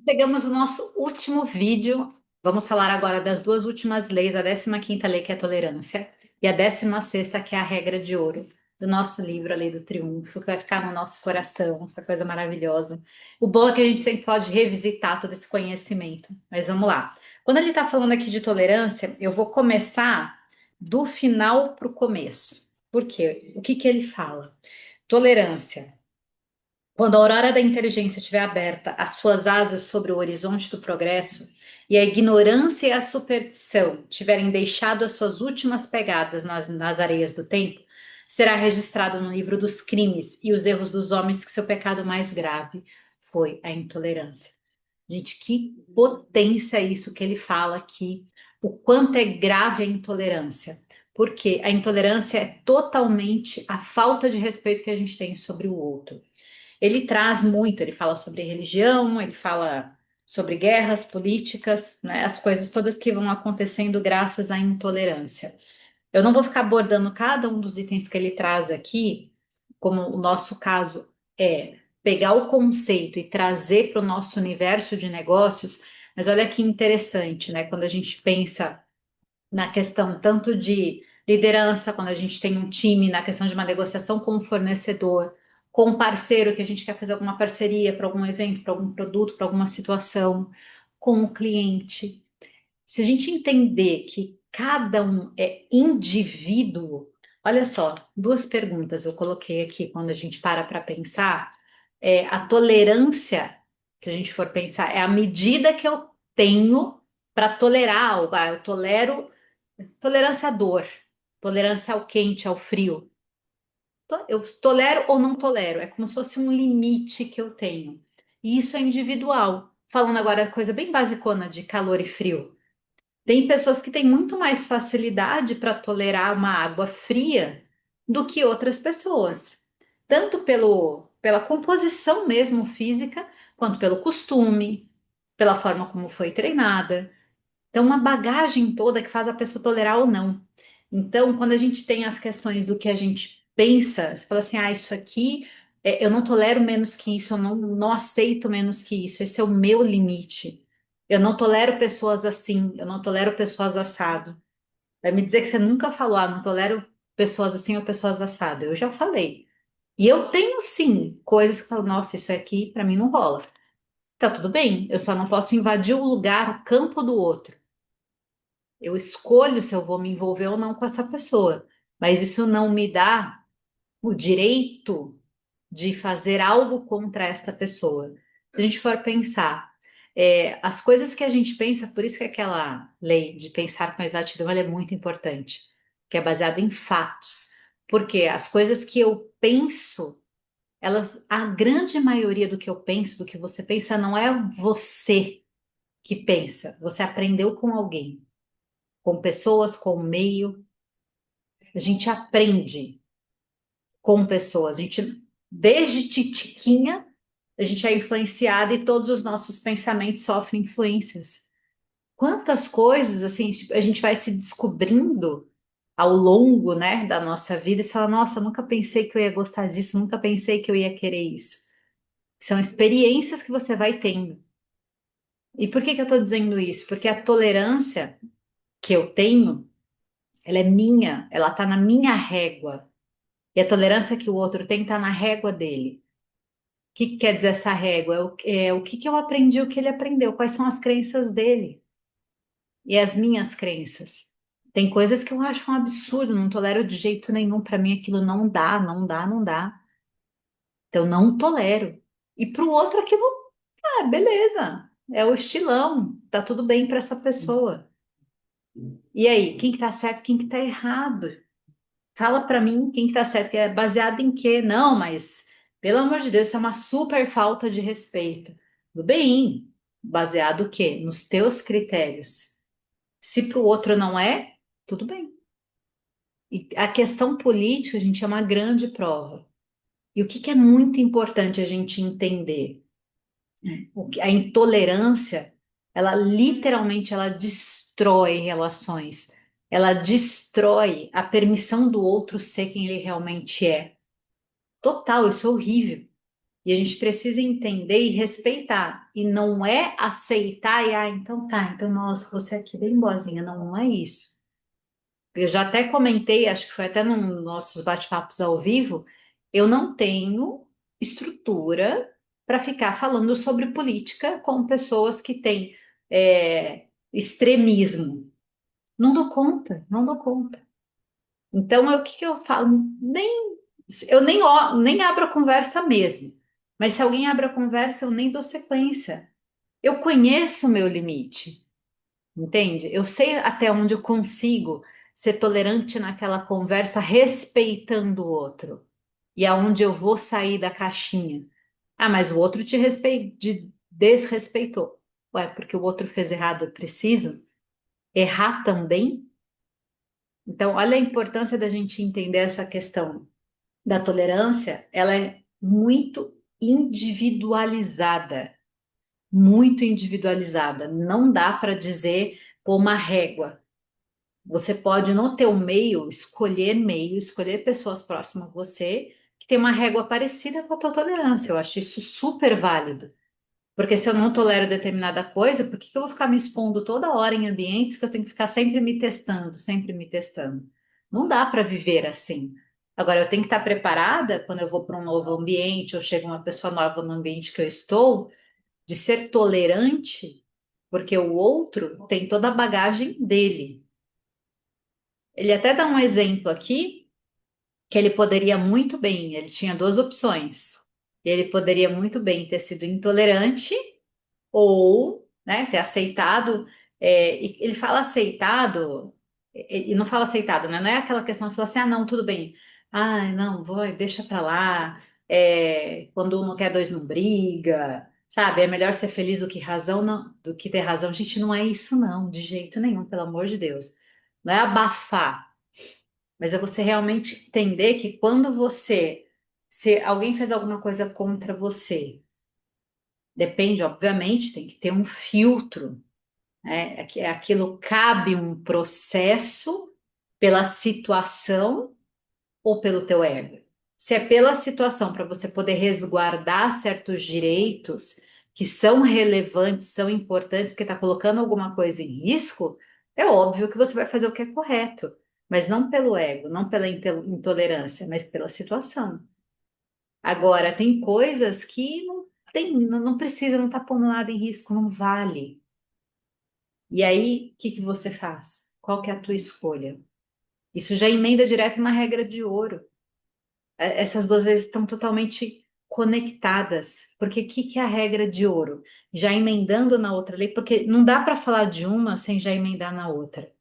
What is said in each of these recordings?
Chegamos no nosso último vídeo. Vamos falar agora das duas últimas leis, a 15ª lei, que é a tolerância, e a 16ª, que é a regra de ouro, do nosso livro, A Lei do Triunfo, que vai ficar no nosso coração, essa coisa maravilhosa. O bom é que a gente sempre pode revisitar todo esse conhecimento. Mas vamos lá. Quando ele está falando aqui de tolerância, eu vou começar do final para o começo. Por quê? O que que ele fala? Tolerância. Quando a aurora da inteligência estiver aberta, as suas asas sobre o horizonte do progresso, e a ignorância e a superstição tiverem deixado as suas últimas pegadas nas areias do tempo, será registrado no livro dos crimes e os erros dos homens que seu pecado mais grave foi a intolerância. Gente, que potência isso que ele fala aqui, o quanto é grave a intolerância. Porque a intolerância é totalmente a falta de respeito que a gente tem sobre o outro. Ele traz muito, ele fala sobre religião, ele fala sobre guerras políticas, né, as coisas todas que vão acontecendo graças à intolerância. Eu não vou ficar abordando cada um dos itens que ele traz aqui, como o nosso caso é pegar o conceito e trazer para o nosso universo de negócios, mas olha que interessante, né? Quando a gente pensa na questão tanto de liderança, quando a gente tem um time, na questão de uma negociação com o fornecedor, com o parceiro que a gente quer fazer alguma parceria para algum evento, para algum produto, para alguma situação, com o cliente. Se a gente entender que cada um é indivíduo, olha só, duas perguntas eu coloquei aqui quando a gente para pensar. A tolerância, se a gente for pensar, é a medida que eu tenho para tolerar algo. Eu tolero tolerância à dor, tolerância ao quente, ao frio. Eu tolero ou não tolero, é como se fosse um limite que eu tenho. E isso é individual. Falando agora coisa bem basicona de calor e frio. Tem pessoas que têm muito mais facilidade para tolerar uma água fria do que outras pessoas, tanto pela composição mesmo física, quanto pelo costume, pela forma como foi treinada. Então, uma bagagem toda que faz a pessoa tolerar ou não. Então, quando a gente tem as questões do que a gente pensa, você fala assim: isso aqui eu não tolero menos que isso, eu não aceito menos que isso, esse é o meu limite. Eu não tolero pessoas assim, eu não tolero pessoas assado. Vai me dizer que você nunca falou, não tolero pessoas assim ou pessoas assado. Eu já falei. E eu tenho sim coisas que eu falo, nossa, isso aqui para mim não rola. Tá tudo bem, eu só não posso invadir o lugar, o campo do outro. Eu escolho se eu vou me envolver ou não com essa pessoa, mas isso não me dá o direito de fazer algo contra esta pessoa. Se a gente for pensar, as coisas que a gente pensa, por isso que aquela lei de pensar com exatidão ela é muito importante, que é baseado em fatos. Porque as coisas que eu penso, a grande maioria do que eu penso, do que você pensa, não é você que pensa, você aprendeu com alguém, com pessoas, com o meio. A gente aprende com pessoas. A gente, desde titiquinha, a gente é influenciada e todos os nossos pensamentos sofrem influências. Quantas coisas assim a gente vai se descobrindo ao longo, né, da nossa vida e você fala, nossa, nunca pensei que eu ia gostar disso, nunca pensei que eu ia querer isso. São experiências que você vai tendo. E por que que eu estou dizendo isso? Porque a tolerância que eu tenho, ela é minha, ela está na minha régua. E a tolerância que o outro tem está na régua dele. O que que quer dizer essa régua? É o que que eu aprendi, o que ele aprendeu, quais são as crenças dele e as minhas crenças. Tem coisas que eu acho um absurdo, não tolero de jeito nenhum. Para mim, aquilo não dá, não dá, não dá. Então, não tolero. E para o outro, aquilo, beleza, é o estilão, tá tudo bem para essa pessoa. E aí, quem que tá certo, quem que tá errado? Fala para mim quem que tá certo, que é baseado em quê? Não, mas pelo amor de Deus, isso é uma super falta de respeito. Tudo bem, baseado o quê? Nos teus critérios. Se para o outro não é, tudo bem. E a questão política, a gente, é uma grande prova. E o que que é muito importante a gente entender? A intolerância, ela literalmente ela destrói relações. Ela destrói a permissão do outro ser quem ele realmente é. Total, isso é horrível. E a gente precisa entender e respeitar. E não é aceitar e, então tá, então, nossa, você aqui bem boazinha. Não, não é isso. Eu já até comentei, acho que foi até nos nossos bate-papos ao vivo, eu não tenho estrutura para ficar falando sobre política com pessoas que têm extremismo. Não dou conta, não dou conta. Então, o que que eu falo? Eu nem abro a conversa mesmo. Mas se alguém abre a conversa, eu nem dou sequência. Eu conheço o meu limite, entende? Eu sei até onde eu consigo ser tolerante naquela conversa, respeitando o outro. E aonde eu vou sair da caixinha. Ah, mas o outro desrespeitou. Ué, porque o outro fez errado, eu preciso errar também? Então, olha a importância da gente entender essa questão da tolerância, ela é muito individualizada. Não dá para dizer pôr uma régua. Você pode, no teu meio, escolher pessoas próximas a você que tem uma régua parecida com a tua tolerância. Eu acho isso super válido. Porque se eu não tolero determinada coisa, por que que eu vou ficar me expondo toda hora em ambientes que eu tenho que ficar sempre me testando, sempre me testando? Não dá para viver assim. Agora, eu tenho que estar preparada quando eu vou para um novo ambiente ou chega uma pessoa nova no ambiente que eu estou, de ser tolerante, porque o outro tem toda a bagagem dele. Ele até dá um exemplo aqui que ele poderia muito bem, ele tinha duas opções. Ele poderia muito bem ter sido intolerante ou, né, ter aceitado. E ele fala aceitado, e não fala aceitado, né? Não é aquela questão de falar assim, ah, não, tudo bem. Ah, não, vou, deixa pra lá. Quando um não quer, dois não briga. Sabe, é melhor ser feliz do que razão, do que ter razão. Gente, não é isso, não, de jeito nenhum, pelo amor de Deus. Não é abafar, mas é você realmente entender que se alguém fez alguma coisa contra você, depende, obviamente, tem que ter um filtro, né? Aquilo cabe um processo pela situação ou pelo teu ego. Se é pela situação, para você poder resguardar certos direitos que são relevantes, são importantes, porque está colocando alguma coisa em risco, é óbvio que você vai fazer o que é correto, mas não pelo ego, não pela intolerância, mas pela situação. Agora, tem coisas que não precisa, não está pondo nada em risco, não vale. E aí, o que que você faz? Qual que é a tua escolha? Isso já emenda direto uma regra de ouro. Essas duas vezes estão totalmente conectadas. Porque o que que é a regra de ouro? Já emendando na outra lei, porque não dá para falar de uma sem já emendar na outra.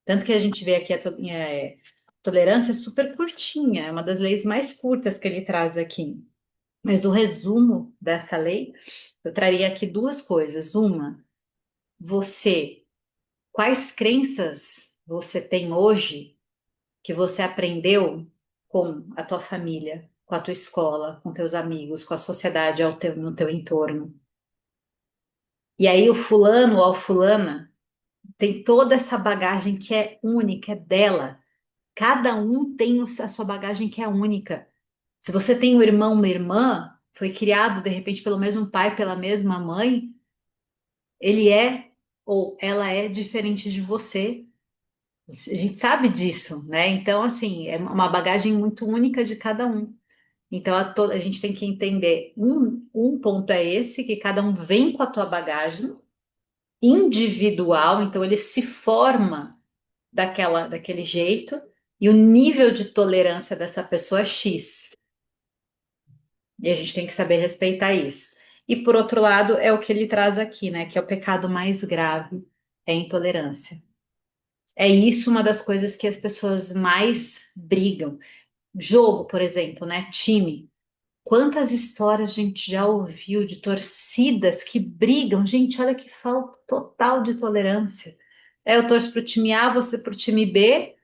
Tanto que a gente vê aqui a tolerância é super curtinha, é uma das leis mais curtas que ele traz aqui. Mas o resumo dessa lei, eu traria aqui duas coisas. Uma, você, quais crenças você tem hoje que você aprendeu com a tua família, com a tua escola, com teus amigos, com a sociedade no teu entorno. E aí o fulano ou a fulana tem toda essa bagagem que é única, é dela. Cada um tem a sua bagagem que é única. Se você tem um irmão, uma irmã, foi criado de repente pelo mesmo pai, pela mesma mãe, ele é ou ela é diferente de você. A gente sabe disso, né? Então, assim, é uma bagagem muito única de cada um. Então, a gente tem que entender, um ponto é esse, que cada um vem com a tua bagagem individual, então ele se forma daquele jeito, e o nível de tolerância dessa pessoa é X. E a gente tem que saber respeitar isso. E por outro lado, é o que ele traz aqui, né? Que é o pecado mais grave, é a intolerância. É isso uma das coisas que as pessoas mais brigam. Jogo, por exemplo, né? Time. Quantas histórias a gente já ouviu de torcidas que brigam? Gente, olha que falta total de tolerância. Eu torço pro time A, você pro time B,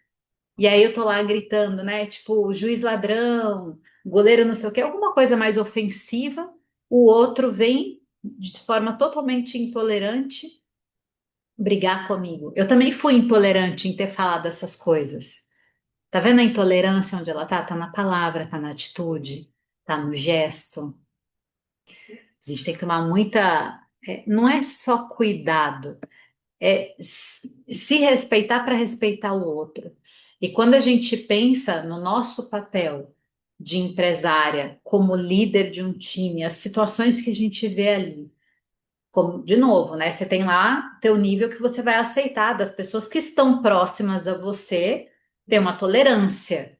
e aí eu tô lá gritando, né? Tipo, juiz ladrão, goleiro não sei o quê, alguma coisa mais ofensiva. O outro vem de forma totalmente intolerante brigar comigo. Eu também fui intolerante em ter falado essas coisas. Tá vendo a intolerância onde ela tá? Tá na palavra, tá na atitude, tá no gesto. A gente tem que tomar muita. Não é só cuidado, é se respeitar para respeitar o outro. E quando a gente pensa no nosso papel de empresária, como líder de um time, as situações que a gente vê ali, como, de novo, né? Você tem lá teu nível que você vai aceitar das pessoas que estão próximas a você, tem uma tolerância,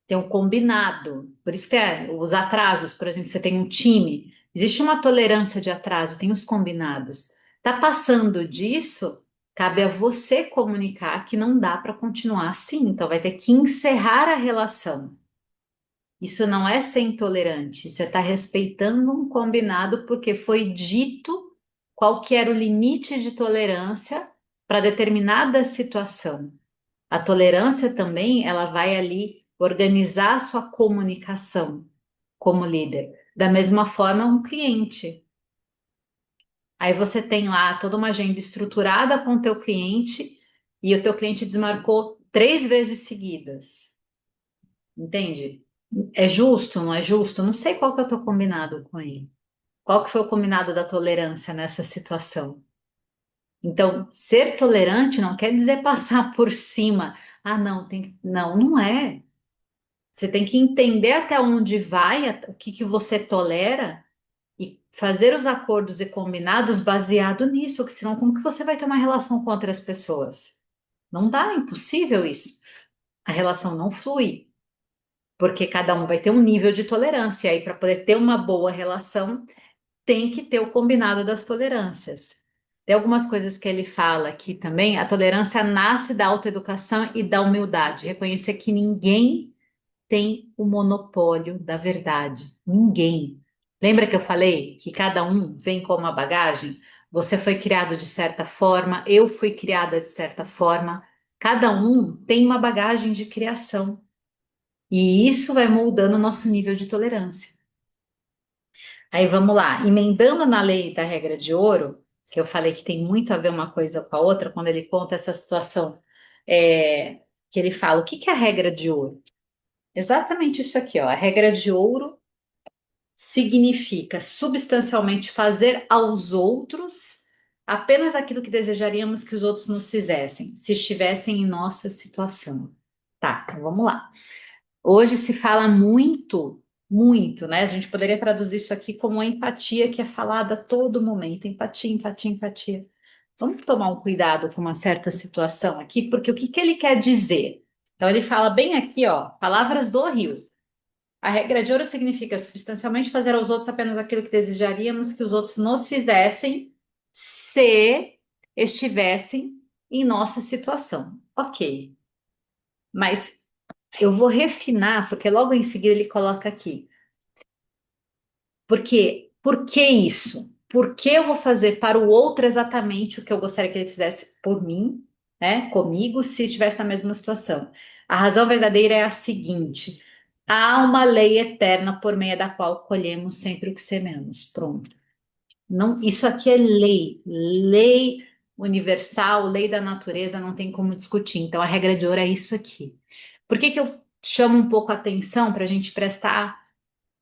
tem um combinado. Por isso que os atrasos, por exemplo, você tem um time, existe uma tolerância de atraso, tem os combinados. Tá passando disso, cabe a você comunicar que não dá para continuar assim, então vai ter que encerrar a relação. Isso não é ser intolerante, isso é estar respeitando um combinado porque foi dito qual que era o limite de tolerância para determinada situação. A tolerância também, ela vai ali organizar a sua comunicação como líder. Da mesma forma, um cliente. Aí você tem lá toda uma agenda estruturada com o teu cliente e o teu cliente desmarcou 3 vezes seguidas. Entende? É justo, não é justo? Não sei qual que é o teu combinado com ele. Qual que foi o combinado da tolerância nessa situação? Então, ser tolerante não quer dizer passar por cima. Ah, não, não, não é. Você tem que entender até onde vai, o que que você tolera e fazer os acordos e combinados baseado nisso, porque senão como que você vai ter uma relação com outras pessoas? Não dá, é impossível isso. A relação não flui, porque cada um vai ter um nível de tolerância. E aí, para poder ter uma boa relação, tem que ter o combinado das tolerâncias. Tem algumas coisas que ele fala aqui também. A tolerância nasce da autoeducação e da humildade. Reconhecer que ninguém tem o monopólio da verdade. Ninguém. Lembra que eu falei que cada um vem com uma bagagem? Você foi criado de certa forma, eu fui criada de certa forma. Cada um tem uma bagagem de criação. E isso vai moldando o nosso nível de tolerância. Aí vamos lá, emendando na lei da regra de ouro, que eu falei que tem muito a ver uma coisa com a outra, quando ele conta essa situação, que ele fala, o que que é a regra de ouro? Exatamente isso aqui, ó. A regra de ouro significa substancialmente fazer aos outros apenas aquilo que desejaríamos que os outros nos fizessem, se estivessem em nossa situação. Tá, então vamos lá. Hoje se fala muito, muito, né? A gente poderia traduzir isso aqui como a empatia que é falada a todo momento. Empatia, empatia, empatia. Vamos tomar um cuidado com uma certa situação aqui, porque o que que ele quer dizer? Então, ele fala bem aqui, ó, palavras do Rio. A regra de ouro significa substancialmente fazer aos outros apenas aquilo que desejaríamos que os outros nos fizessem se estivessem em nossa situação. Ok, mas eu vou refinar, porque logo em seguida ele coloca aqui. Por que isso? Por que eu vou fazer para o outro exatamente o que eu gostaria que ele fizesse por mim, né, comigo, se estivesse na mesma situação? A razão verdadeira é a seguinte: há uma lei eterna por meio da qual colhemos sempre o que semeamos. Pronto. Não, isso aqui é lei, lei universal, lei da natureza, não tem como discutir. Então, a regra de ouro é isso aqui. Por que que eu chamo um pouco a atenção para a gente prestar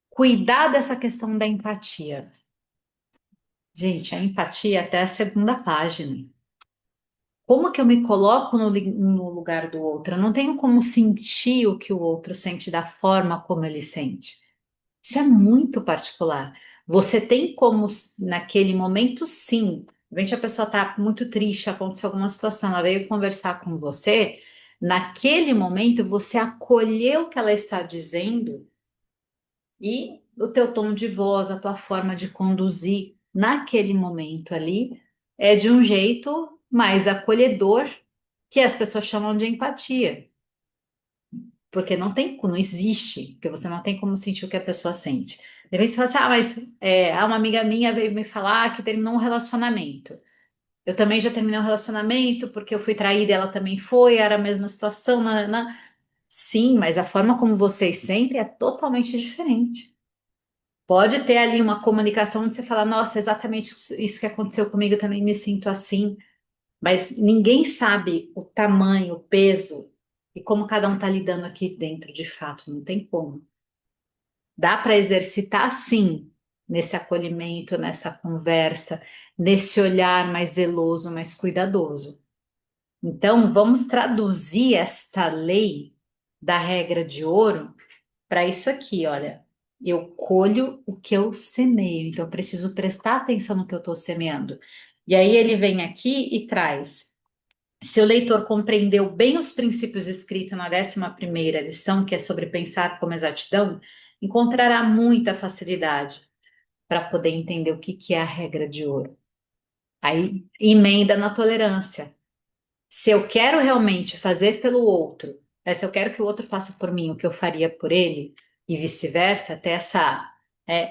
cuidar dessa questão da empatia? Gente, a empatia até a segunda página. Como que eu me coloco no lugar do outro? Eu não tenho como sentir o que o outro sente da forma como ele sente. Isso é muito particular. Você tem como, naquele momento, sim. De repente a pessoa está muito triste, aconteceu alguma situação, ela veio conversar com você. Naquele momento, você acolheu o que ela está dizendo e o teu tom de voz, a tua forma de conduzir naquele momento ali é de um jeito mais acolhedor, que as pessoas chamam de empatia, porque não tem, não existe, porque você não tem como sentir o que a pessoa sente. De repente você fala assim, mas uma amiga minha veio me falar que terminou um relacionamento. Eu também já terminei um relacionamento porque eu fui traída, ela também foi, era a mesma situação. Sim, mas a forma como vocês sentem é totalmente diferente. Pode ter ali uma comunicação onde você fala, nossa, exatamente isso que aconteceu comigo, eu também me sinto assim, mas ninguém sabe o tamanho, o peso e como cada um está lidando aqui dentro de fato, não tem como. Dá para exercitar sim, nesse acolhimento, nessa conversa, nesse olhar mais zeloso, mais cuidadoso. Então, vamos traduzir esta lei da regra de ouro para isso aqui, olha. Eu colho o que eu semeio, então eu preciso prestar atenção no que eu estou semeando. E aí ele vem aqui e traz. Se o leitor compreendeu bem os princípios escritos na 11ª lição, que é sobre pensar como exatidão, encontrará muita facilidade para poder entender o que é a regra de ouro. Aí emenda na tolerância. Se eu quero realmente fazer pelo outro, se eu quero que o outro faça por mim o que eu faria por ele, e vice-versa, até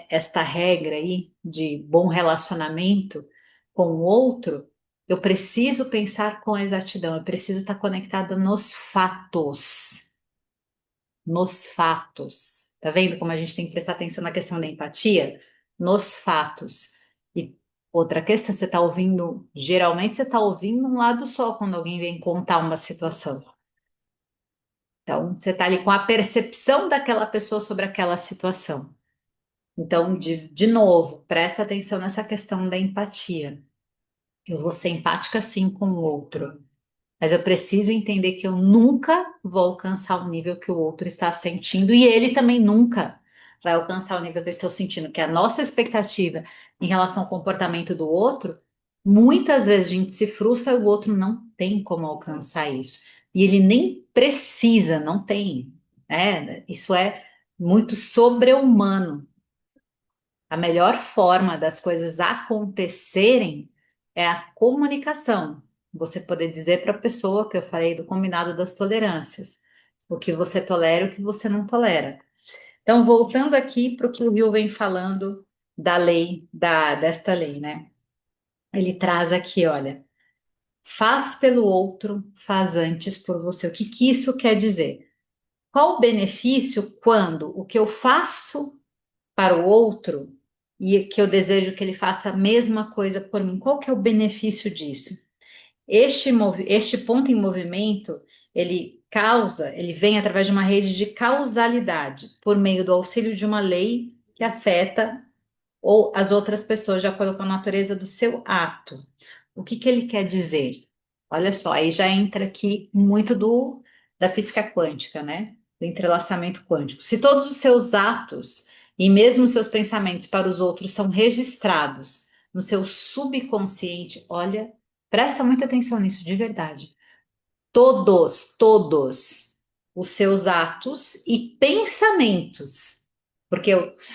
esta regra aí de bom relacionamento com o outro, eu preciso pensar com exatidão, eu preciso estar conectada nos fatos. Nos fatos. Tá vendo como a gente tem que prestar atenção na questão da empatia? Nos fatos. E outra questão, você está ouvindo, geralmente você está ouvindo um lado só quando alguém vem contar uma situação. Então, você está ali com a percepção daquela pessoa sobre aquela situação. Então, de novo, presta atenção nessa questão da empatia. Eu vou ser empática sim com o outro, mas eu preciso entender que eu nunca vou alcançar o nível que o outro está sentindo e ele também nunca vai alcançar o nível que eu estou sentindo, que a nossa expectativa em relação ao comportamento do outro, muitas vezes a gente se frustra, o outro não tem como alcançar isso. E ele nem precisa, não tem. Isso é muito sobre-humano. A melhor forma das coisas acontecerem é a comunicação. Você poder dizer para a pessoa que eu falei do combinado das tolerâncias, o que você tolera e o que você não tolera. Então, voltando aqui para o que o Rio vem falando da lei, desta lei, né? Ele traz aqui, olha, faz pelo outro, faz antes por você. O que que isso quer dizer? Qual o benefício quando o que eu faço para o outro e que eu desejo que ele faça a mesma coisa por mim. Qual que é o benefício disso? Este ponto em movimento, ele vem através de uma rede de causalidade, por meio do auxílio de uma lei que afeta ou as outras pessoas, de acordo com a natureza do seu ato. O que que ele quer dizer? Olha só, aí já entra aqui muito da física quântica, né? Do entrelaçamento quântico. Se todos os seus atos e mesmo seus pensamentos para os outros são registrados no seu subconsciente, olha, presta muita atenção nisso, de verdade. Todos os seus atos e pensamentos. Porque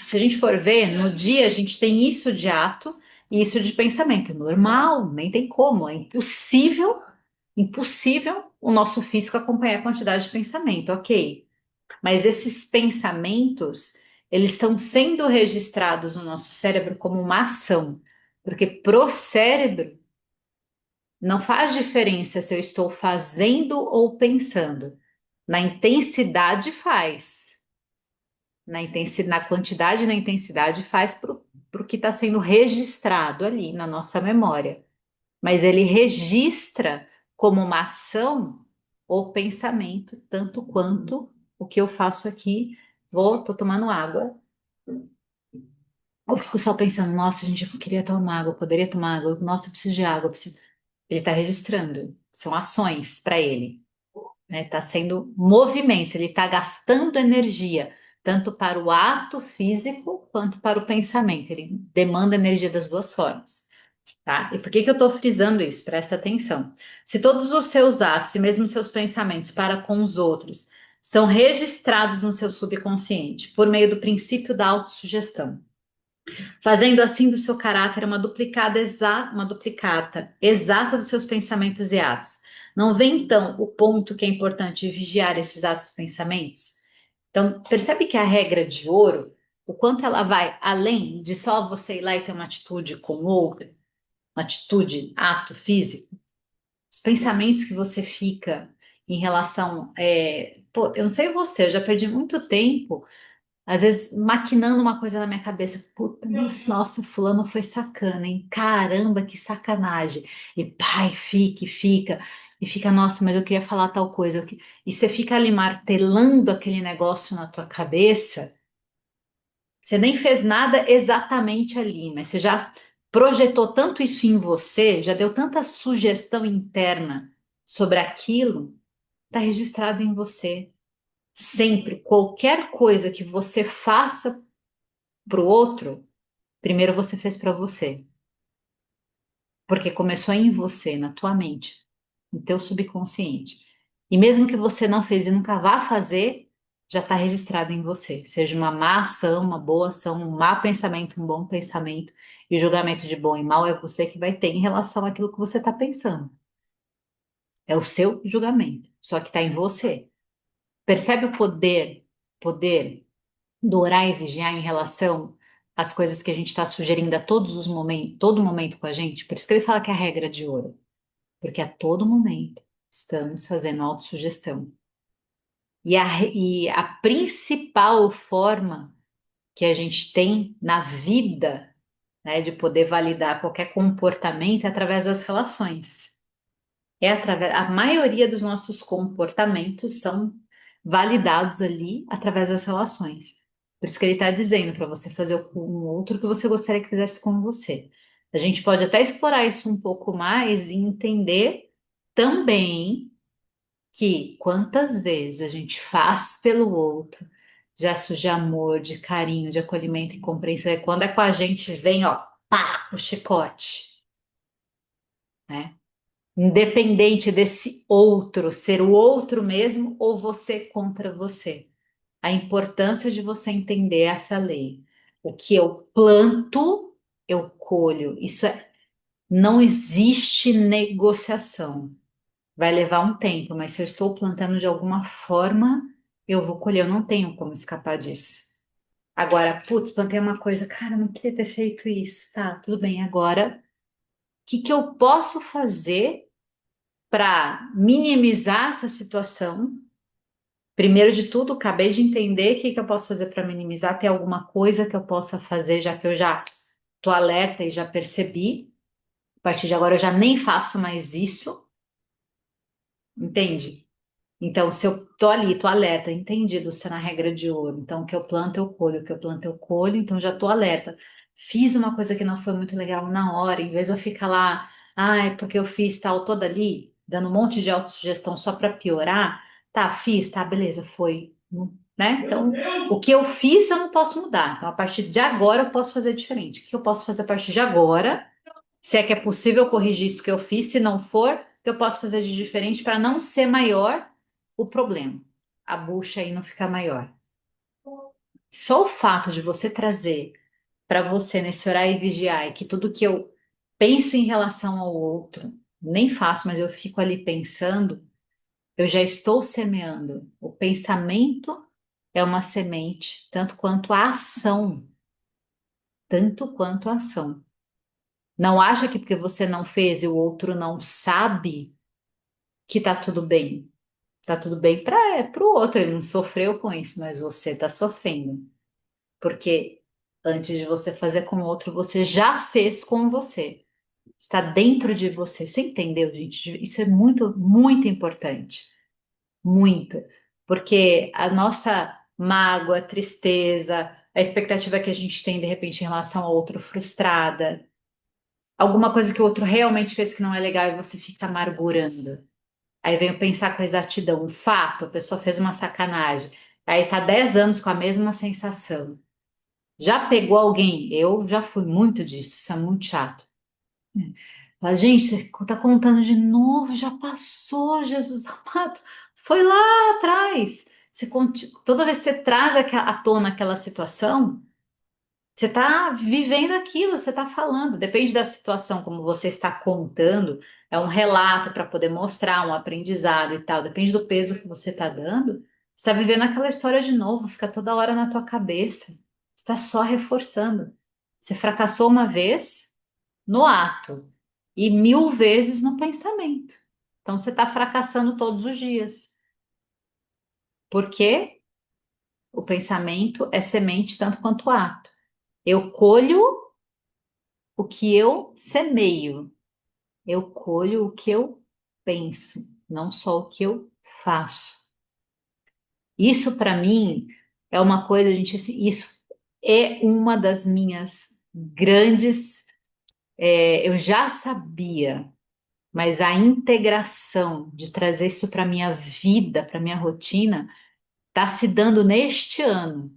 se a gente for ver, no dia a gente tem isso de ato e isso de pensamento. É normal, nem tem como. É impossível o nosso físico acompanhar a quantidade de pensamento, ok. Mas esses pensamentos, eles estão sendo registrados no nosso cérebro como uma ação. Porque pro cérebro, não faz diferença se eu estou fazendo ou pensando. Na intensidade faz. Na quantidade e na intensidade faz para o que está sendo registrado ali na nossa memória. Mas ele registra como uma ação ou pensamento, tanto quanto o que eu faço aqui. Tô tomando água. Eu fico só pensando, nossa, gente, eu queria tomar água, eu poderia tomar água, nossa, eu preciso de água, eu preciso. Ele está registrando, são ações para ele, né? Está sendo movimentos, ele está gastando energia, tanto para o ato físico quanto para o pensamento. Ele demanda energia das duas formas, tá? E por que que eu estou frisando isso? Presta atenção. Se todos os seus atos e mesmo seus pensamentos para com os outros são registrados no seu subconsciente por meio do princípio da autossugestão, fazendo assim do seu caráter uma duplicata exata dos seus pensamentos e atos. Não vê então o ponto que é importante vigiar esses atos e pensamentos? Então, percebe que a regra de ouro, o quanto ela vai além de só você ir lá e ter uma atitude com o outro, uma atitude, ato físico, os pensamentos que você fica em relação. Pô, eu não sei você, eu já perdi muito tempo às vezes, maquinando uma coisa na minha cabeça, puta, nossa, fulano foi sacana, hein? Caramba, que sacanagem. E pai, e fica, nossa, mas eu queria falar tal coisa. E você fica ali martelando aquele negócio na tua cabeça, Você nem fez nada exatamente ali, mas você já projetou tanto isso em você, já deu tanta sugestão interna sobre aquilo, está registrado em você. Sempre, qualquer coisa que você faça para o outro, primeiro você fez para você, porque começou em você, na tua mente, no teu subconsciente. E mesmo que você não fez e nunca vá fazer, já está registrado em você. Seja uma má ação, uma boa ação, um mau pensamento, um bom pensamento. E o julgamento de bom e mal é você que vai ter em relação àquilo que você está pensando. É o seu julgamento, só que está em você. Percebe o poder do orar e vigiar em relação às coisas que a gente está sugerindo a todos os momentos, todo momento com a gente? Por isso que ele fala que é a regra de ouro. Porque a todo momento estamos fazendo autossugestão. E a principal forma que a gente tem na vida, né, de poder validar qualquer comportamento é através das relações. A maioria dos nossos comportamentos são validados ali através das relações. Por isso que ele está dizendo para você fazer com o outro o que você gostaria que fizesse com você. A gente pode até explorar isso um pouco mais e entender também que quantas vezes a gente faz pelo outro, gesto de amor, de carinho, de acolhimento e compreensão, e quando é com a gente, vem, ó, pá, o chicote, né? Independente desse outro, ser o outro mesmo ou você contra você. A importância de você entender essa lei. O que eu planto, eu colho. Não existe negociação. Vai levar um tempo, mas se eu estou plantando de alguma forma, eu vou colher, eu não tenho como escapar disso. Agora, putz, plantei uma coisa, cara, eu não queria ter feito isso. Tá, tudo bem. Agora, o que que eu posso fazer para minimizar essa situação? Primeiro de tudo, acabei de entender o que que eu posso fazer para minimizar. Tem alguma coisa que eu possa fazer, já que eu já tô alerta e já percebi. A partir de agora, eu já nem faço mais isso, entende? Então, se eu tô ali, tô alerta, entendido, se é na regra de ouro. Então, o que eu planto, eu colho, o que eu planto, eu colho, então já tô alerta. Fiz uma coisa que não foi muito legal na hora, em vez de eu ficar lá, ai, porque eu fiz tal, toda ali, dando um monte de autossugestão só para piorar, tá, fiz, tá, beleza, foi, né? Então, o que eu fiz eu não posso mudar. Então, a partir de agora eu posso fazer diferente. O que eu posso fazer a partir de agora? Se é que é possível corrigir isso que eu fiz, se não for, o que eu posso fazer de diferente para não ser maior o problema, a bucha aí não ficar maior. Só o fato de você trazer para você nesse orar e vigiar e que tudo que eu penso em relação ao outro, nem faço, mas eu fico ali pensando, eu já estou semeando. O pensamento é uma semente, tanto quanto a ação. Não acha que porque você não fez e o outro não sabe que tá tudo bem. Tá tudo bem para o outro, ele não sofreu com isso, mas você tá sofrendo. Porque antes de você fazer com o outro, você já fez com você. Está dentro de você. Você entendeu, gente? Isso é muito, muito importante. Muito. Porque a nossa mágoa, tristeza, a expectativa que a gente tem de repente em relação ao outro frustrada, alguma coisa que o outro realmente fez que não é legal e você fica amargurando. Aí venho pensar com exatidão, um fato, a pessoa fez uma sacanagem. Aí tá 10 anos com a mesma sensação. Já pegou alguém? Eu já fui muito disso, isso é muito chato. Fala, gente, você tá contando de novo, já passou, Jesus amado. Foi lá atrás. Toda vez que você traz à tona aquela situação, você está vivendo aquilo, você está falando. Depende da situação, como você está contando. É um relato para poder mostrar um aprendizado e tal. Depende do peso que você está dando. Você está vivendo aquela história de novo, fica toda hora na tua cabeça. Você está só reforçando. Você fracassou uma vez no ato e 1000 vezes no pensamento. Então você está fracassando todos os dias. Porque o pensamento é semente tanto quanto o ato. Eu colho o que eu semeio, eu colho o que eu penso, não só o que eu faço. Isso para mim é uma coisa, gente, assim, isso é uma das minhas grandes. Eu já sabia, mas a integração de trazer isso para minha vida, para minha rotina, está se dando neste ano,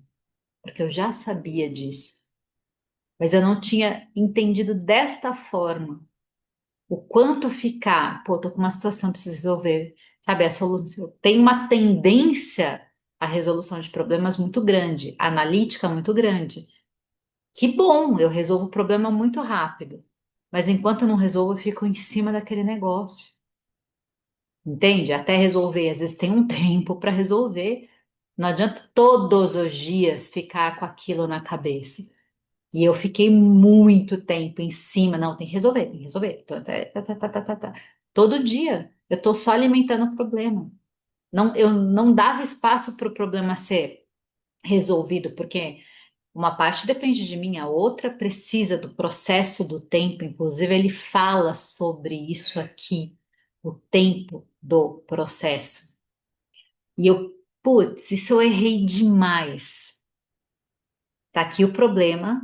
porque eu já sabia disso, mas eu não tinha entendido desta forma. O quanto ficar, pô, tô com uma situação, preciso resolver, sabe? A solução tem uma tendência à resolução de problemas muito grande, analítica muito grande. Que bom, eu resolvo o problema muito rápido. Mas enquanto eu não resolvo, eu fico em cima daquele negócio. Entende? Até resolver, às vezes tem um tempo para resolver. Não adianta todos os dias ficar com aquilo na cabeça. E eu fiquei muito tempo em cima. Não, tem que resolver, tem que resolver. Todo dia eu estou só alimentando o problema. Não, eu não dava espaço para o problema ser resolvido, porque uma parte depende de mim, a outra precisa do processo do tempo. Inclusive, ele fala sobre isso aqui, o tempo do processo. E eu, putz, isso eu errei demais. Tá aqui o problema,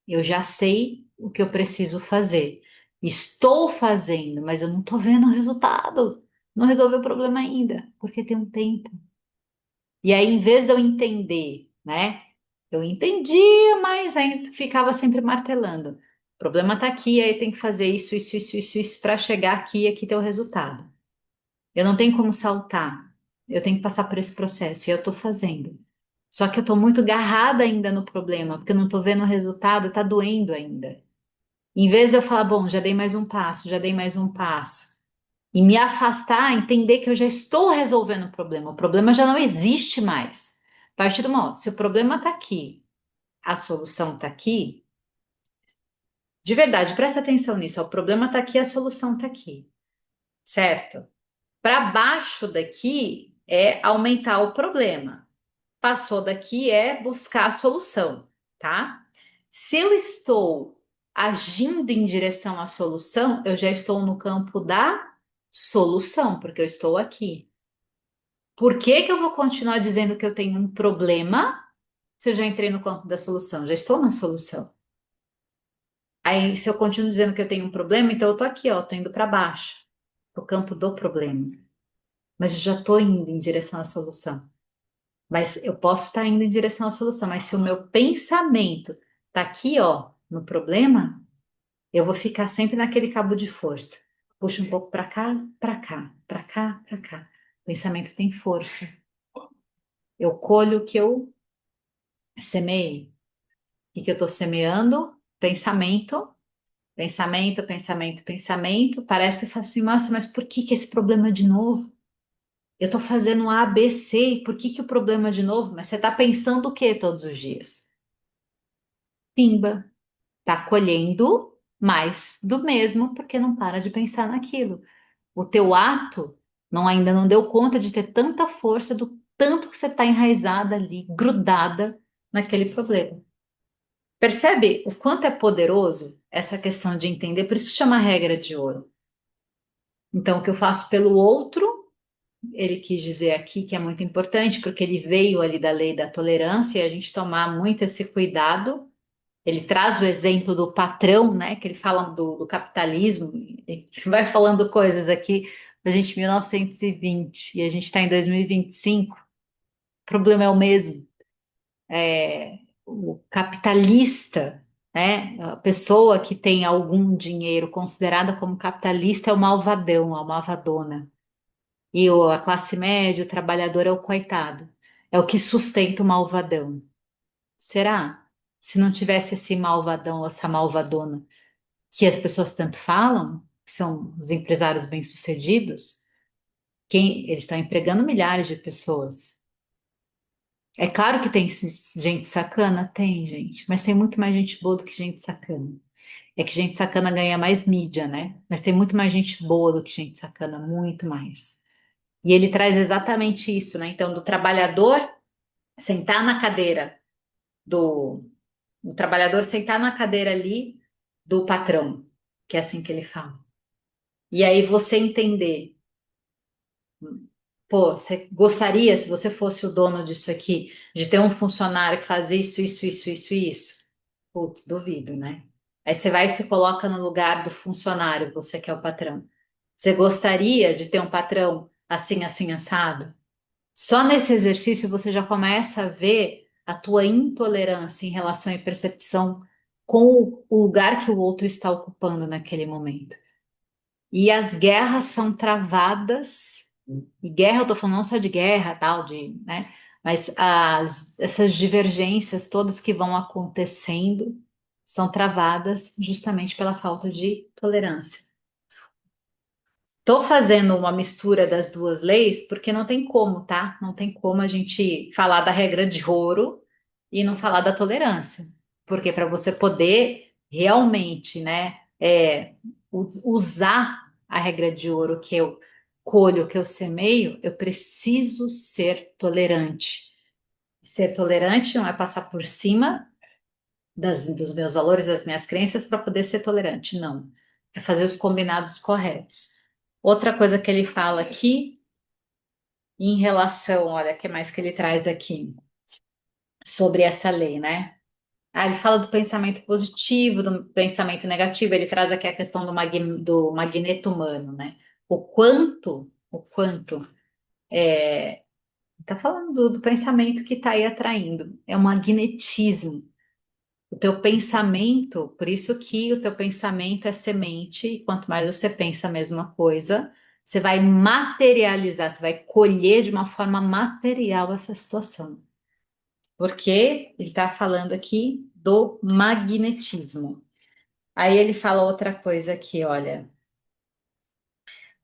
eu já sei o que eu preciso fazer. Estou fazendo, mas eu não estou vendo o resultado. Não resolveu o problema ainda, porque tem um tempo. E aí, em vez de eu entender, né? Eu entendia, mas aí ficava sempre martelando. O problema está aqui, aí tem que fazer isso para chegar aqui e aqui ter o resultado. Eu não tenho como saltar. Eu tenho que passar por esse processo e eu estou fazendo. Só que eu estou muito agarrada ainda no problema, porque eu não estou vendo o resultado, está doendo ainda. Em vez de eu falar, bom, já dei mais um passo, já dei mais um passo, e me afastar, entender que eu já estou resolvendo o problema já não existe mais. A partir do momento, se o problema está aqui, a solução está aqui, de verdade, presta atenção nisso, ó, o problema está aqui, a solução está aqui, certo? Para baixo daqui é aumentar o problema, passou daqui é buscar a solução, tá? Se eu estou agindo em direção à solução, eu já estou no campo da solução, porque eu estou aqui. Por que que eu vou continuar dizendo que eu tenho um problema se eu já entrei no campo da solução? Já estou na solução. Aí, se eu continuo dizendo que eu tenho um problema, então eu tô aqui, ó, tô indo para baixo, pro campo do problema. Mas eu já tô indo em direção à solução. Mas eu posso estar indo em direção à solução, mas se o meu pensamento tá aqui, ó, no problema, eu vou ficar sempre naquele cabo de força. Puxa um pouco para cá, para cá, para cá, para cá. O pensamento tem força. Eu colho o que eu semeei. O que eu estou semeando? Pensamento, pensamento, pensamento, pensamento. Parece assim, nossa, mas por que que esse problema de novo? Eu estou fazendo A, B, C, por que que o problema de novo? Mas você está pensando o que todos os dias? Pimba, está colhendo mais do mesmo porque não para de pensar naquilo. O teu ato ainda não deu conta de ter tanta força do tanto que você está enraizada ali, grudada naquele problema. Percebe o quanto é poderoso essa questão de entender? Por isso chama regra de ouro. Então, o que eu faço pelo outro, ele quis dizer aqui que é muito importante, porque ele veio ali da lei da tolerância e a gente tomar muito esse cuidado. Ele traz o exemplo do patrão, né? Que ele fala do capitalismo, e vai falando coisas aqui a gente em 1920 e a gente está em 2025. O problema é o mesmo. O capitalista, né? A pessoa que tem algum dinheiro considerada como capitalista é o malvadão, a malvadona. E a classe média, o trabalhador é o coitado. É o que sustenta o malvadão. Será? Se não tivesse esse malvadão, essa malvadona, que as pessoas tanto falam, que são os empresários bem-sucedidos, quem eles estão empregando milhares de pessoas. É claro que tem gente sacana, tem gente, mas tem muito mais gente boa do que gente sacana. É que gente sacana ganha mais mídia, né? Mas tem muito mais gente boa do que gente sacana, muito mais. E ele traz exatamente isso, né? Então, do trabalhador sentar na cadeira do trabalhador sentar na cadeira ali do patrão, que é assim que ele fala. E aí você entender. Pô, você gostaria, se você fosse o dono disso aqui, de ter um funcionário que faz isso, isso, isso, isso e isso? Putz, duvido, né? Aí você vai e se coloca no lugar do funcionário, você que é o patrão. Você gostaria de ter um patrão assim, assim, assado? Só nesse exercício você já começa a ver a tua intolerância em relação e percepção com o lugar que o outro está ocupando naquele momento. E as guerras são travadas, e guerra, eu tô falando não só de guerra, tal, de, né? Mas essas divergências todas que vão acontecendo são travadas justamente pela falta de tolerância. Tô fazendo uma mistura das duas leis porque não tem como, tá? Não tem como a gente falar da regra de ouro e não falar da tolerância. Porque para você poder realmente, né, usar a regra de ouro que eu colho, que eu semeio, eu preciso ser tolerante. Ser tolerante não é passar por cima dos meus valores, das minhas crenças para poder ser tolerante, não. É fazer os combinados corretos. Outra coisa que ele fala aqui, em relação, olha, o que mais que ele traz aqui sobre essa lei, né? Ah, ele fala do pensamento positivo, do pensamento negativo, ele traz aqui a questão do magneto humano, né? O quanto, tá falando do pensamento que está aí atraindo, é um magnetismo. O teu pensamento, por isso que o teu pensamento é semente, e quanto mais você pensa a mesma coisa, você vai materializar, você vai colher de uma forma material essa situação. Porque ele está falando aqui do magnetismo. Aí ele fala outra coisa aqui, olha,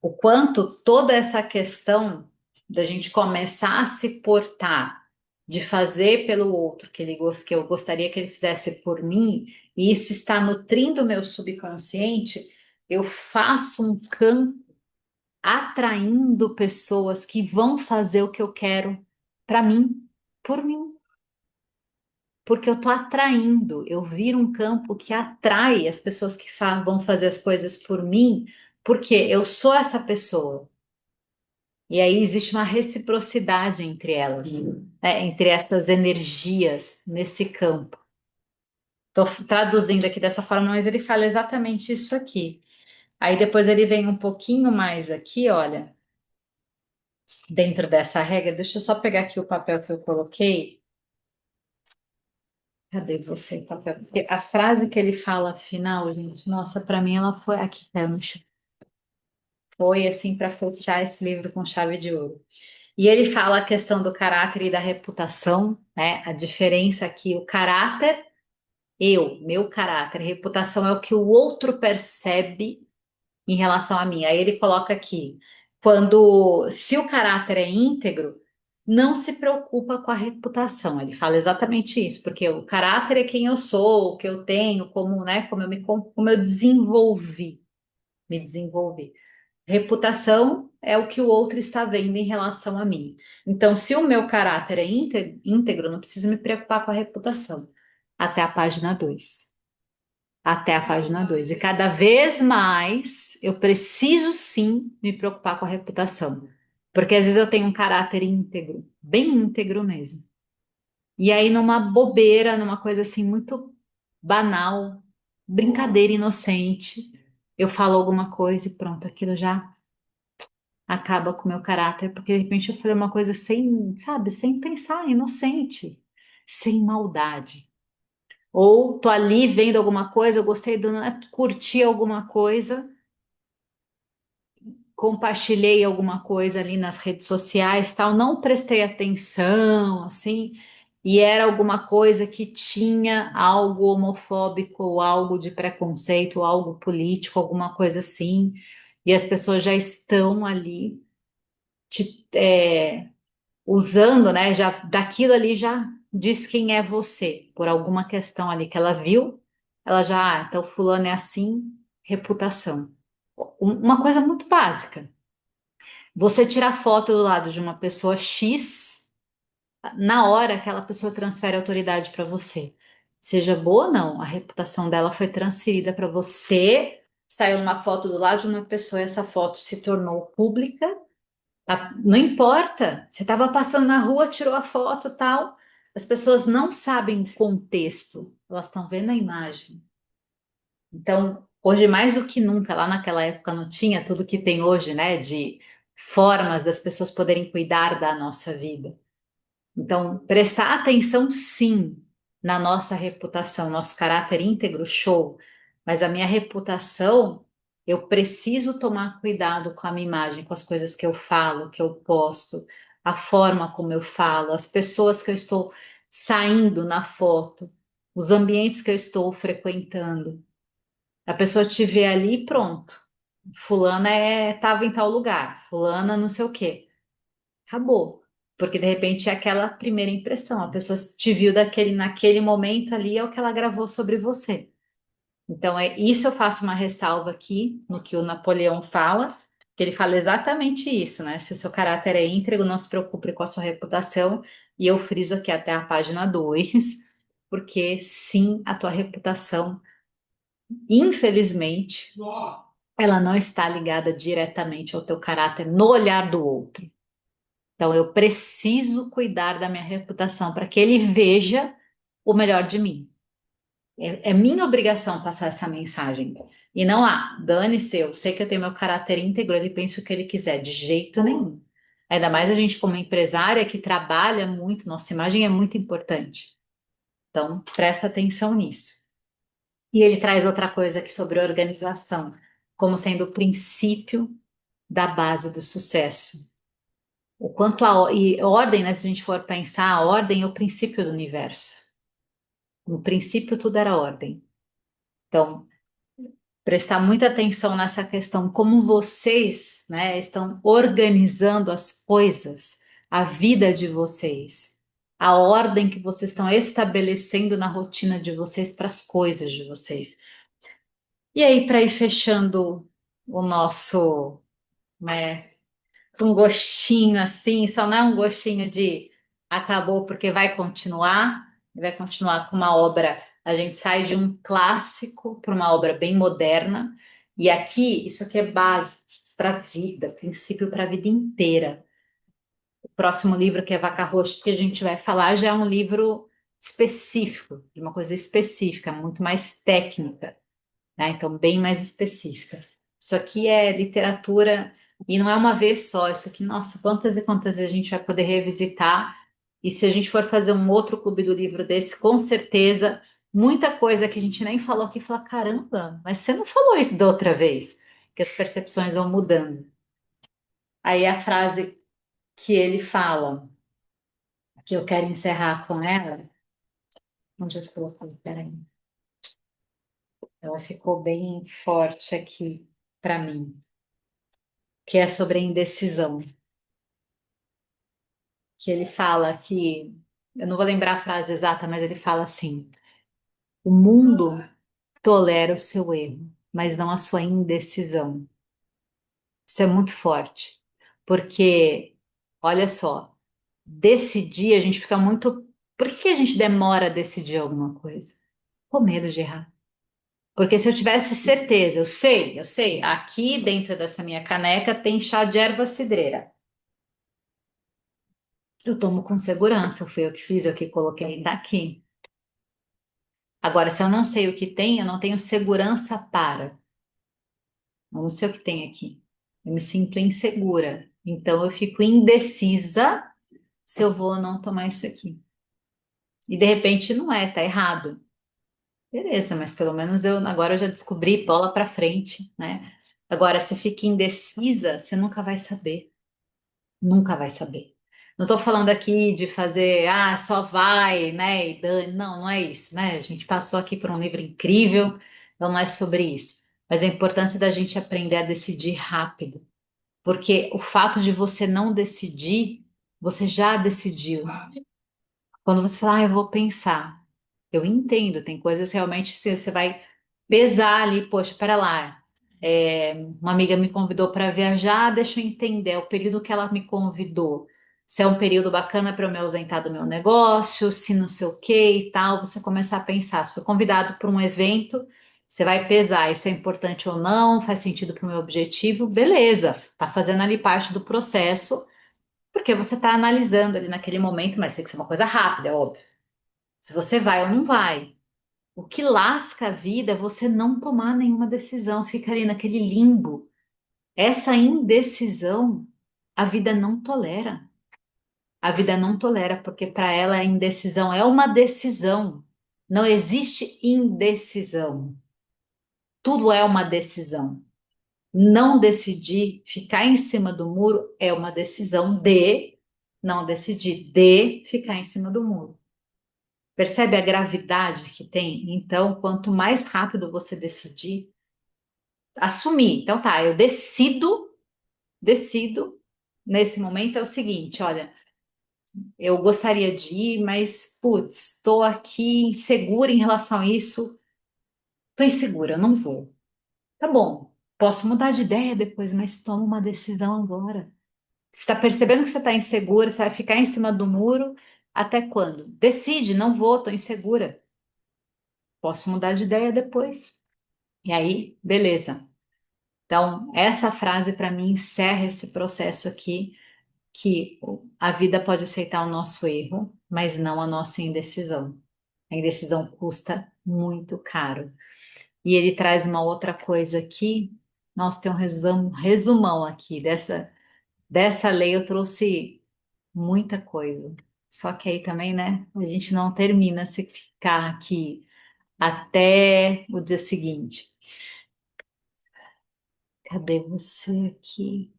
o quanto toda essa questão da gente começar a se portar, de fazer pelo outro que eu gostaria que ele fizesse por mim, e isso está nutrindo o meu subconsciente, eu faço um campo atraindo pessoas que vão fazer o que eu quero para mim, por mim, porque eu estou atraindo, eu viro um campo que atrai as pessoas que vão fazer as coisas por mim, porque eu sou essa pessoa. E aí existe uma reciprocidade entre elas, né, entre essas energias nesse campo. Estou traduzindo aqui dessa forma, mas ele fala exatamente isso aqui. Aí depois ele vem um pouquinho mais aqui, olha, dentro dessa regra. Deixa eu só pegar aqui o papel que eu coloquei. Cadê você, papel? Porque a frase que ele fala final, gente, nossa, para mim ela foi aqui, tá, no chão. Foi assim para fechar esse livro com chave de ouro. E ele fala a questão do caráter e da reputação, né? A diferença aqui, o caráter, meu caráter, reputação é o que o outro percebe em relação a mim. Aí ele coloca aqui, se o caráter é íntegro, não se preocupa com a reputação. Ele fala exatamente isso, porque o caráter é quem eu sou, o que eu tenho, como, né, como eu me desenvolvi. Reputação é o que o outro está vendo em relação a mim. Então, se o meu caráter é íntegro, não preciso me preocupar com a reputação. Até a página 2. Até a página 2. E cada vez mais eu preciso sim me preocupar com a reputação. Porque às vezes eu tenho um caráter íntegro, bem íntegro mesmo. E aí, numa bobeira, numa coisa assim muito banal, brincadeira inocente, eu falo alguma coisa e pronto, aquilo já acaba com o meu caráter, porque de repente eu falei uma coisa sem, sabe, sem pensar, inocente, sem maldade. Ou tô ali vendo alguma coisa, eu gostei do, curti alguma coisa, compartilhei alguma coisa ali nas redes sociais, tal, não prestei atenção, assim, e era alguma coisa que tinha algo homofóbico, ou algo de preconceito, ou algo político, alguma coisa assim, e as pessoas já estão ali usando, né, já daquilo ali já diz quem é você, por alguma questão ali que ela viu, ela já, então fulano é assim, reputação. Uma coisa muito básica. Você tirar foto do lado de uma pessoa X, na hora aquela pessoa transfere autoridade para você. Seja boa ou não, a reputação dela foi transferida para você, saiu uma foto do lado de uma pessoa, e essa foto se tornou pública Não importa, você estava passando na rua, tirou a foto, tal. As pessoas não sabem o contexto, elas estão vendo a imagem. Então, hoje mais do que nunca, lá naquela época não tinha tudo que tem hoje, né, de formas das pessoas poderem cuidar da nossa vida. Então, prestar atenção sim na nossa reputação, nosso caráter íntegro, show, mas a minha reputação, eu preciso tomar cuidado com a minha imagem, com as coisas que eu falo, que eu posto, a forma como eu falo, as pessoas que eu estou saindo na foto, os ambientes que eu estou frequentando. A pessoa te vê ali, pronto. Fulana estava em tal lugar, fulana não sei o quê. Acabou. Porque de repente é aquela primeira impressão. A pessoa te viu naquele momento ali, é o que ela gravou sobre você. Então, é isso eu faço uma ressalva aqui no que o Napoleão fala, que ele fala exatamente isso, né? Se o seu caráter é íntegro, não se preocupe com a sua reputação. E eu friso aqui até a página 2, porque sim, a tua reputação, infelizmente, ela não está ligada diretamente ao teu caráter no olhar do outro. Então, eu preciso cuidar da minha reputação para que ele veja o melhor de mim. É minha obrigação passar essa mensagem. E não dane-se, eu sei que eu tenho meu caráter íntegro, ele pensa o que ele quiser, de jeito nenhum. Ainda mais a gente, como empresária, que trabalha muito, nossa imagem é muito importante. Então, presta atenção nisso. E ele traz outra coisa aqui sobre organização, como sendo o princípio da base do sucesso. O quanto e ordem, né? Se a gente for pensar, a ordem é o princípio do universo. No princípio, tudo era ordem. Então, prestar muita atenção nessa questão, como vocês, né, estão organizando as coisas, a vida de vocês, a ordem que vocês estão estabelecendo na rotina de vocês para as coisas de vocês. E aí, para ir fechando o nosso, né, um gostinho assim, só não é um gostinho de acabou porque vai continuar com uma obra. A gente sai de um clássico para uma obra bem moderna, e aqui, isso aqui é base para a vida, princípio para a vida inteira. O próximo livro, que é Vaca Roxa, que a gente vai falar, já é um livro específico, de uma coisa específica, muito mais técnica, né? Então, bem mais específica. Isso aqui é literatura e não é uma vez só. Isso aqui, nossa, quantas e quantas vezes a gente vai poder revisitar. E se a gente for fazer um outro clube do livro desse, com certeza, muita coisa que a gente nem falou aqui, fala, caramba, mas você não falou isso da outra vez, que as percepções vão mudando. Aí a frase que ele fala, que eu quero encerrar com ela, onde eu coloquei? Peraí. Ela ficou bem forte aqui para mim, que é sobre a indecisão. Que ele fala que, eu não vou lembrar a frase exata, mas ele fala assim: o mundo tolera o seu erro, mas não a sua indecisão. Isso é muito forte, porque, olha só, decidir, a gente fica muito. Por que a gente demora a decidir alguma coisa? Com medo de errar. Porque se eu tivesse certeza, eu sei, aqui dentro dessa minha caneca tem chá de erva cidreira. Eu tomo com segurança, foi eu que fiz, eu que coloquei, tá aqui. Agora, se eu não sei o que tem, eu não tenho segurança para. Eu não sei o que tem aqui. Eu me sinto insegura. Então, eu fico indecisa se eu vou ou não tomar isso aqui. E de repente não é, tá errado. Beleza, mas pelo menos eu agora eu já descobri, bola para frente, né? Agora, se fica indecisa, você nunca vai saber. Nunca vai saber. Não estou falando aqui de fazer, só vai, né? E dane. Não, não é isso, né? A gente passou aqui por um livro incrível, então não é sobre isso. Mas a importância da gente aprender a decidir rápido. Porque o fato de você não decidir, você já decidiu. Quando você fala, eu vou pensar. Eu entendo, tem coisas realmente que você vai pesar ali, poxa, para lá. Uma amiga me convidou para viajar, deixa eu entender o período que ela me convidou. Se é um período bacana para eu me ausentar do meu negócio, se não sei o que e tal, você começar a pensar. Se foi convidado para um evento Você vai pesar, isso é importante ou não, faz sentido para o meu objetivo, beleza, tá fazendo ali parte do processo, porque você está analisando ali naquele momento, mas tem que ser uma coisa rápida, é óbvio. Se você vai ou não vai. O que lasca a vida é você não tomar nenhuma decisão, fica ali naquele limbo. Essa indecisão, a vida não tolera. A vida não tolera, porque para ela a indecisão é uma decisão. Não existe indecisão. Tudo é uma decisão. Não decidir, ficar em cima do muro é uma decisão de não decidir, de ficar em cima do muro. Percebe a gravidade que tem? Então, quanto mais rápido você decidir, assumir. Então, tá, eu decido nesse momento é o seguinte, olha, eu gostaria de ir, mas, putz, estou aqui insegura em relação a isso, estou insegura, eu não vou. Tá bom, posso mudar de ideia depois, mas toma uma decisão agora. Você está percebendo que você está insegura, você vai ficar em cima do muro até quando? Decide, não vou, estou insegura. Posso mudar de ideia depois. E aí, beleza. Então, essa frase para mim encerra esse processo aqui, que a vida pode aceitar o nosso erro, mas não a nossa indecisão. A indecisão custa muito caro. E ele traz uma outra coisa aqui. Nós tem um resumão aqui dessa lei. Eu trouxe muita coisa. Só que aí também, né? A gente não termina se ficar aqui até o dia seguinte. Cadê você aqui?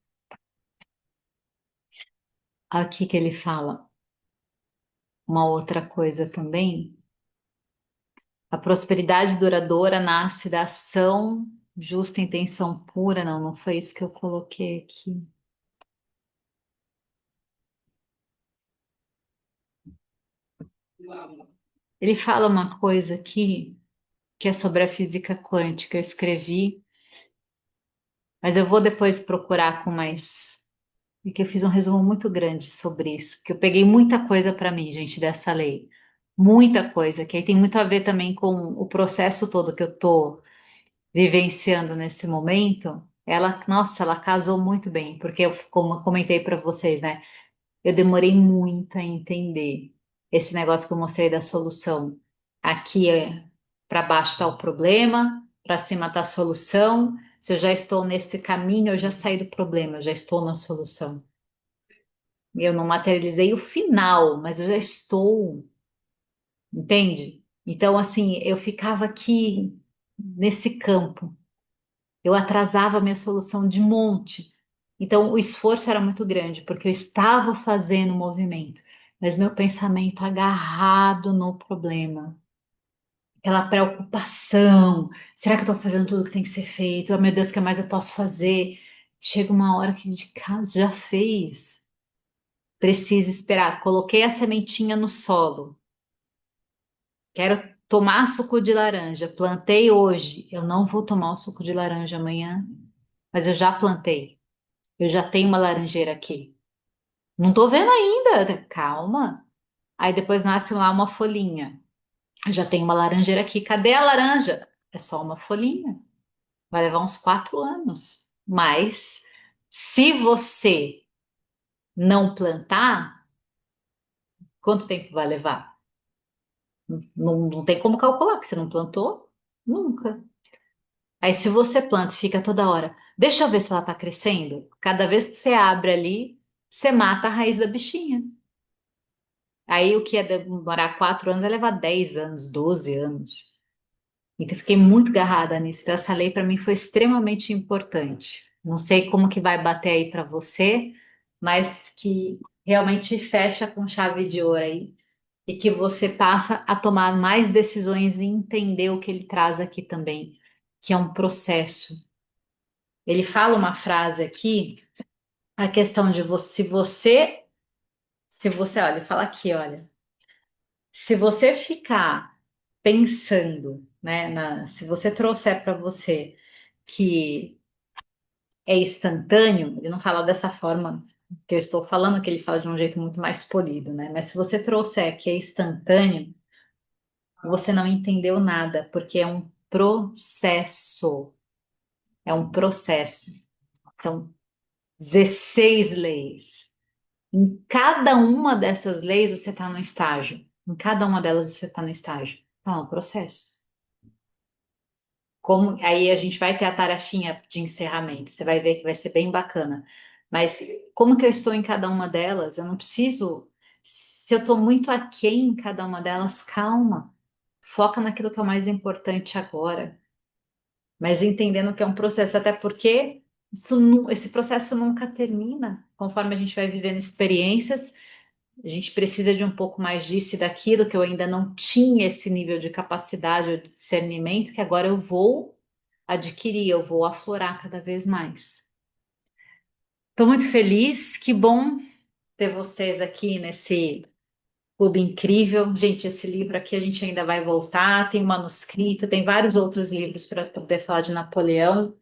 Aqui que ele fala uma outra coisa também. A prosperidade duradoura nasce da ação, justa intenção pura. Não, não foi isso que eu coloquei aqui. Ele fala uma coisa aqui que é sobre a física quântica. Eu escrevi, mas eu vou depois procurar com mais. E que eu fiz um resumo muito grande sobre isso, porque eu peguei muita coisa para mim, gente, dessa lei. Muita coisa, que aí tem muito a ver também com o processo todo que eu tô vivenciando nesse momento. Ela, nossa, ela casou muito bem, porque eu, como eu comentei para vocês, né? Eu demorei muito a entender esse negócio que eu mostrei da solução. Aqui é para baixo está o problema, para cima está a solução. Se eu já estou nesse caminho, eu já saí do problema, eu já estou na solução. Eu não materializei o final, mas eu já estou, entende? Então, assim, eu ficava aqui nesse campo. Eu atrasava a minha solução de monte. Então, o esforço era muito grande, porque eu estava fazendo o movimento, mas meu pensamento agarrado no problema. Aquela preocupação. Será que eu estou fazendo tudo que tem que ser feito? Oh, meu Deus, o que mais eu posso fazer? Chega uma hora que de casa já fez. Precisa esperar. Coloquei a sementinha no solo. Quero tomar suco de laranja. Plantei hoje. Eu não vou tomar o suco de laranja amanhã, mas eu já plantei. Eu já tenho uma laranjeira aqui. Não tô vendo ainda. Calma. Aí depois nasce lá uma folhinha. Eu já tenho uma laranjeira aqui. Cadê a laranja? É só uma folhinha. Vai levar uns 4 anos. Mas se você não plantar, quanto tempo vai levar? Não, não tem como calcular, porque você não plantou nunca. Aí, se você planta e fica toda hora, deixa eu ver se ela está crescendo. Cada vez que você abre ali, você mata a raiz da bichinha. Aí, o que ia demorar 4 anos vai levar 10 anos, 12 anos. Então, eu fiquei muito agarrada nisso. Então, essa lei para mim foi extremamente importante. Não sei como que vai bater aí para você, mas que realmente fecha com chave de ouro aí e que você passa a tomar mais decisões e entender o que ele traz aqui também, que é um processo. Ele fala uma frase aqui, a questão de se você, olha, ele fala aqui, olha, se você ficar pensando, né, se você trouxer para você que é instantâneo, ele não fala dessa forma que eu estou falando, que ele fala de um jeito muito mais polido, né? Mas se você trouxer que é instantâneo, você não entendeu nada, porque é um processo. É um processo. São 16 leis. Em cada uma dessas leis você está no estágio. Em cada uma delas você está no estágio. Então, é um processo. Como, aí a gente vai ter a tarefinha de encerramento. Você vai ver que vai ser bem bacana. Mas como que eu estou em cada uma delas? Eu não preciso. Se eu estou muito aquém em cada uma delas, calma. Foca naquilo que é o mais importante agora. Mas entendendo que é um processo, até porque esse processo nunca termina. Conforme a gente vai vivendo experiências, a gente precisa de um pouco mais disso e daquilo, que eu ainda não tinha esse nível de capacidade ou de discernimento, que agora eu vou adquirir, eu vou aflorar cada vez mais. Estou muito feliz, que bom ter vocês aqui nesse clube incrível. Gente, esse livro aqui a gente ainda vai voltar, tem um manuscrito, tem vários outros livros para poder falar de Napoleão.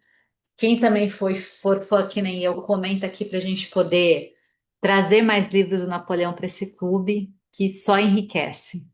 Quem também for fã que nem eu, comenta aqui para a gente poder trazer mais livros do Napoleão para esse clube, que só enriquece.